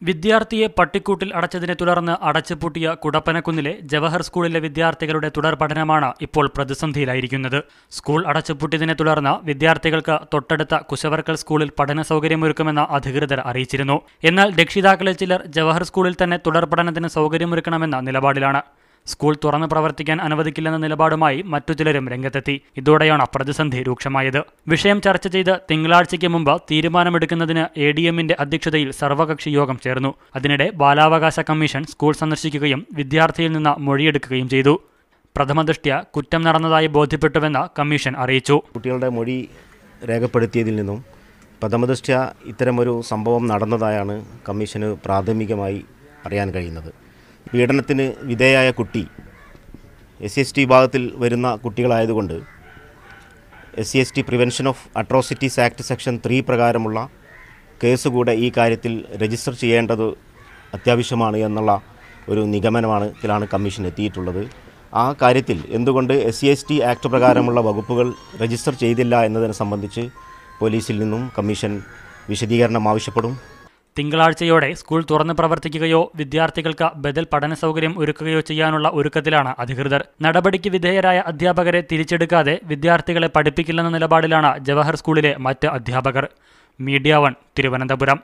വിദ്യാർത്ഥിയെ പട്ടിക്കൂട്ടിൽ അടച്ചതിനെ തുടർന്ന് അടച്ചുപൂട്ടിയ കുടപ്പനക്കുന്നിലെ ജവഹർ സ്കൂളിലെ വിദ്യാർത്ഥികളുടെ തുടർ പഠനമാണ് ഇപ്പോൾ പ്രതിസന്ധിയിലായിരിക്കുന്നത്. സ്കൂൾ അടച്ചുപൂട്ടിയതിനെ തുടർന്ന് വിദ്യാർത്ഥികൾക്ക് തൊട്ടടുത്ത കുശവർക്കൽ സ്കൂളിൽ പഠന സൗകര്യമൊരുക്കുമെന്ന് അധികൃതർ അറിയിച്ചിരുന്നു. എന്നാൽ രക്ഷിതാക്കളിൽ ചിലർ ജവഹർ സ്കൂളിൽ തന്നെ തുടർ പഠനത്തിന് സൗകര്യമൊരുക്കണമെന്ന നിലപാടിലാണ്. സ്കൂൾ തുറന്ന് പ്രവർത്തിക്കാൻ അനുവദിക്കില്ലെന്ന നിലപാടുമായി മറ്റു ചിലരും രംഗത്തെത്തി. ഇതോടെയാണ് പ്രതിസന്ധി രൂക്ഷമായത്. വിഷയം ചർച്ച ചെയ്ത് തിങ്കളാഴ്ചയ്ക്ക് മുമ്പ് തീരുമാനമെടുക്കുന്നതിന് ADMന്റെ അധ്യക്ഷതയിൽ സർവകക്ഷി യോഗം ചേർന്നു. അതിനിടെ ബാലാവകാശ കമ്മീഷൻ സ്കൂൾ സന്ദർശിക്കുകയും വിദ്യാർത്ഥിയിൽ നിന്ന് മൊഴിയെടുക്കുകയും ചെയ്തു. പ്രഥമദൃഷ്ട്യാ കുറ്റം നടന്നതായി ബോധ്യപ്പെട്ടുവെന്ന് കമ്മീഷൻ അറിയിച്ചു. കുട്ടികളുടെ മൊഴി രേഖപ്പെടുത്തിയതിൽ നിന്നും പ്രഥമദൃഷ്ട്യാ ഇത്തരമൊരു സംഭവം നടന്നതായാണ് കമ്മീഷന് പ്രാഥമികമായി അറിയാൻ കഴിയുന്നത്. പീഡനത്തിന് വിധേയായ കുട്ടി SC/ST വിഭാഗത്തിൽ വരുന്ന കുട്ടികളായതുകൊണ്ട് SC/ST prevention of atrocities act section 3 പ്രകാരമുള്ള കേസ് കൂടെ ഈ കാര്യത്തിൽ രജിസ്റ്റർ ചെയ്യേണ്ടത് അത്യാവശ്യമാണ് എന്നുള്ള ഒരു നിഗമനത്തിലാണ് കമ്മീഷൻ എത്തിയിട്ടുള്ളത്. ആ കാര്യത്തിൽ എന്തുകൊണ്ട് SC/ST ആക്ട് പ്രകാരമുള്ള വകുപ്പുകൾ രജിസ്റ്റർ ചെയ്തില്ല എന്നതിനെ സംബന്ധിച്ച് പോലീസിൽ നിന്നും കമ്മീഷൻ വിശദീകരണം ആവശ്യപ്പെടും. തിങ്കളാഴ്ചയോടെ സ്കൂൾ തുറന്ന് പ്രവർത്തിക്കുകയോ വിദ്യാർത്ഥികൾക്ക് ബദൽ പഠന സൗകര്യം ഒരുക്കുകയോ ചെയ്യാനുള്ള ഒരുക്കത്തിലാണ് അധികൃതർ. നടപടിക്ക് വിധേയരായ അധ്യാപകരെ തിരിച്ചെടുക്കാതെ വിദ്യാർത്ഥികളെ പഠിപ്പിക്കില്ലെന്ന നിലപാടിലാണ് ജവഹർ സ്കൂളിലെ മറ്റ് അധ്യാപകർ. മീഡിയ 1 തിരുവനന്തപുരം.